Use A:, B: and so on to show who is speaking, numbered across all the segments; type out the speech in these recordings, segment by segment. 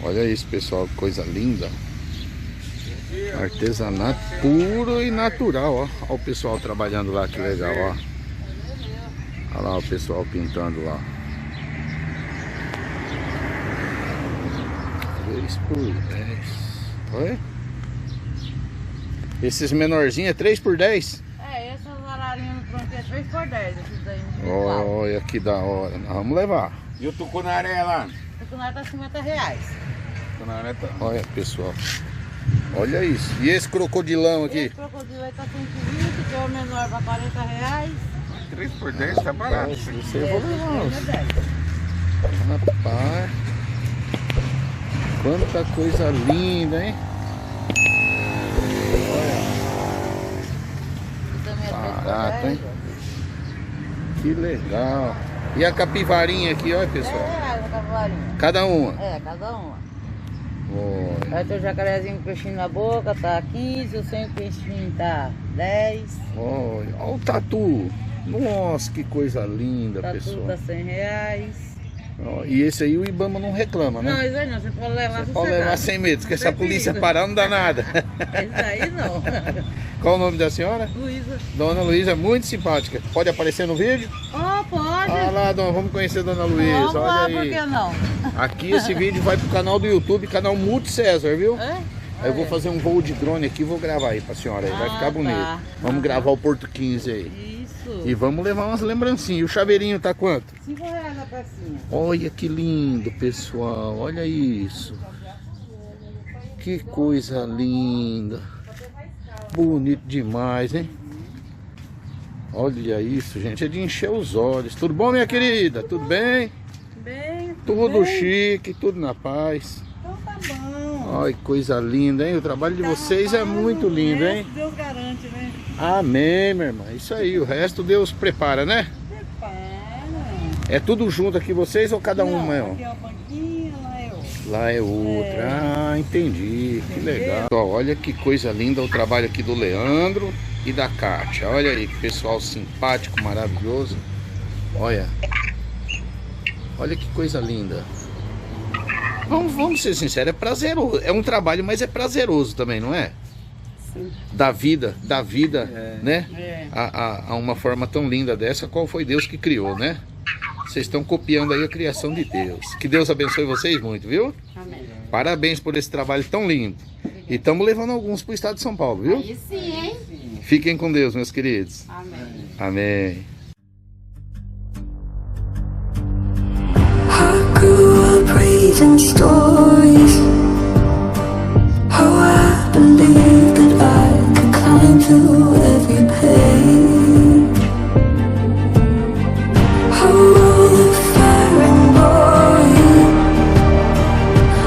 A: Olha isso, pessoal, que coisa linda. Artesanato puro e natural, ó. Olha o pessoal trabalhando lá, que legal, ó. Olha lá o pessoal pintando lá. 3 por 10. Olha. Esses menorzinhos é 3 por 10?
B: É, essas ararinhas no tronco é 3 por 10. Esses daí individual.
A: Olha que da hora. Nós vamos levar.
C: E o tucunaré lá?
B: O tucunaré tá R$50.
C: Tucunaré tá...
A: Olha, pessoal. Olha isso. E esse crocodilão aqui?
B: Esse crocodilo aí tá 120, que é o menor para R$40.
C: 3 por 10 tá barato.
A: Você eu vou levar.
B: Esse é 10.
A: Rapaz. Quanta coisa linda, hein?
B: Esse também é 3 por
A: Barato,
B: 10.
A: hein? Que legal. E a capivarinha aqui, olha, pessoal.
B: R$10 a cavalinha.
A: Cada uma.
B: É, cada uma.
A: Olha.
B: Aí tem o jacarezinho com peixinho na boca, tá 15, o sem peixinho tá 10.
A: Olha o tatu. Nossa, que coisa linda,
B: Tá
A: pessoal.
B: tudo a R$100.
A: Ó, e esse aí o Ibama não reclama, né?
B: Não, isso aí não, você pode levar
A: Pode levar sem medo, que se a polícia parar não dá nada.
B: Esse aí não.
A: Qual o nome da senhora?
B: Luísa.
A: Dona Luísa, muito simpática. Pode aparecer no vídeo?
B: Oh, pode.
A: Ah lá, dona, vamos conhecer a Dona Luísa.
B: Vamos lá,
A: Olha
B: por que
A: aí.
B: não?
A: Aqui esse vídeo vai pro canal do YouTube, canal Multi César, viu?
B: É?
A: Aí eu vou fazer um voo de drone aqui e vou gravar aí pra senhora aí, vai
B: Ah,
A: ficar bonito.
B: tá.
A: Vamos gravar o Porto 15 aí.
B: Isso.
A: E vamos levar umas lembrancinhas. O chaveirinho tá quanto?
B: R$5 a pecinha.
A: Olha que lindo, pessoal. Olha isso. Que coisa linda. Bonito demais, hein? Olha isso, gente. É de encher os olhos. Tudo bom, minha querida? Tudo bem?
B: Bem,
A: Tudo
B: bem.
A: chique, tudo na paz.
B: Então tá bom.
A: Olha que coisa linda, hein? O trabalho de vocês é muito lindo, hein?
B: Deus garante, né?
A: Amém, minha irmã. Isso aí. O resto Deus prepara, né?
B: Prepara.
A: É tudo junto aqui vocês ou cada um,
B: Não,
A: irmão?
B: aqui é o banquinho, lá é o...
A: Lá é outra. Ah, entendi. Que legal. Ó, olha que coisa linda o trabalho aqui do Leandro e da Kátia. Olha aí, que pessoal simpático, maravilhoso. Olha. Olha que coisa linda. Vamos ser sinceros, é prazeroso. É um trabalho, mas é prazeroso também, não é?
B: Sim.
A: Da vida, né?
B: É.
A: A uma forma tão linda dessa, qual foi Deus que criou, né? Vocês estão copiando aí a criação de Deus. Que Deus abençoe vocês muito, viu?
B: Amém.
A: Parabéns por esse trabalho tão lindo. E estamos levando alguns para o estado de São Paulo, viu?
B: Aí sim, hein?
A: Fiquem com Deus, meus queridos.
B: Amém.
A: Amém.
D: I grew up reading stories. How I believed that I could climb through every page. How all the fire and glory,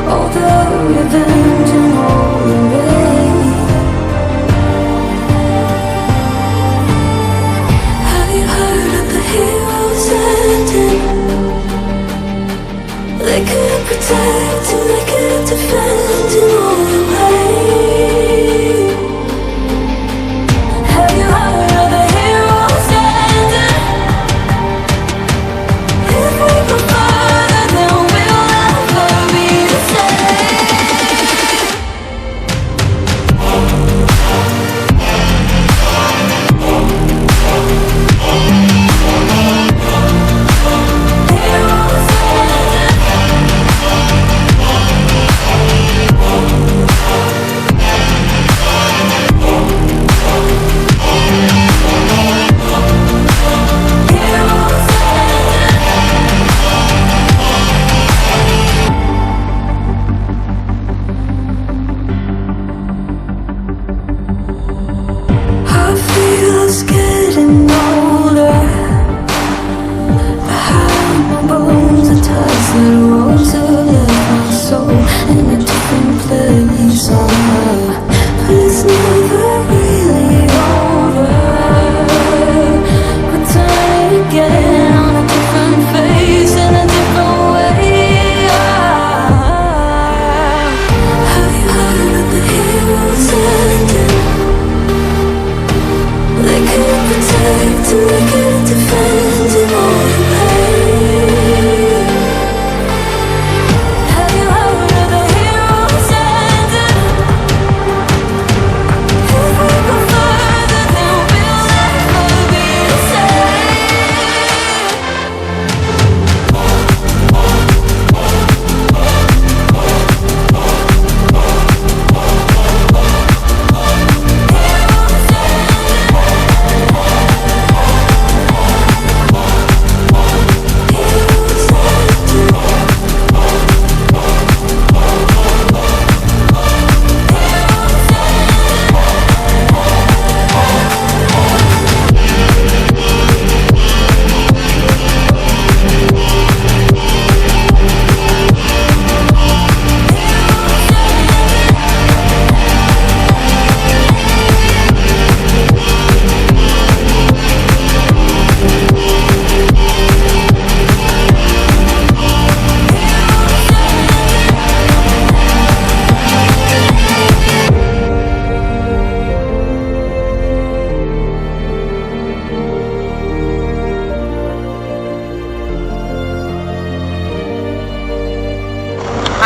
D: all the revenge and all the rain. Have you heard of the heroes ending? They couldn't protect and they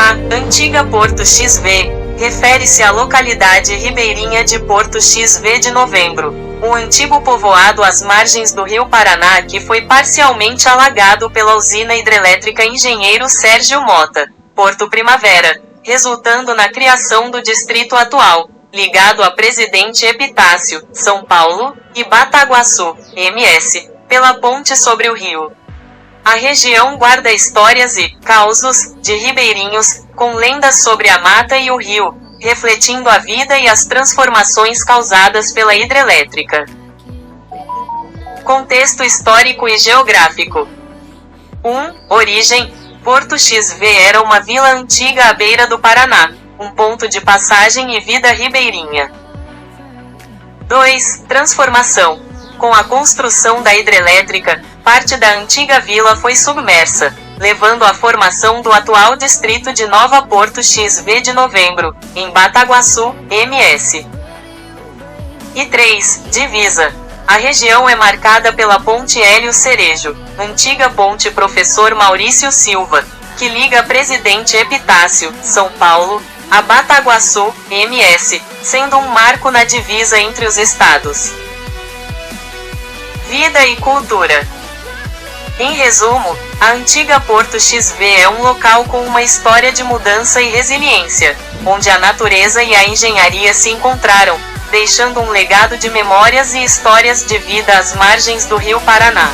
E: A antiga Porto XV refere-se à localidade ribeirinha de Porto XV de Novembro, um antigo povoado às margens do rio Paraná que foi parcialmente alagado pela usina hidrelétrica Engenheiro Sérgio Mota, Porto Primavera, resultando na criação do distrito atual, ligado a Presidente Epitácio, São Paulo, e Bataguaçu, MS, pela ponte sobre o rio. A região guarda histórias e causos de ribeirinhos, com lendas sobre a mata e o rio, refletindo a vida e as transformações causadas pela hidrelétrica. Contexto histórico e geográfico. 1. Origem. Porto XV era uma vila antiga à beira do Paraná, um ponto de passagem e vida ribeirinha. 2. Transformação. Com a construção da hidrelétrica, parte da antiga vila foi submersa, levando à formação do atual distrito de Nova Porto XV de Novembro, em Bataguaçu, MS. E 3. Divisa. A região é marcada pela Ponte Hélio Cerejo, antiga Ponte Professor Maurício Silva, que liga Presidente Epitácio, São Paulo, a Bataguaçu, MS, sendo um marco na divisa entre os estados. Vida e cultura. Em resumo, a antiga Porto XV é um local com uma história de mudança e resiliência, onde a natureza e a engenharia se encontraram, deixando um legado de memórias e histórias de vida às margens do rio Paraná.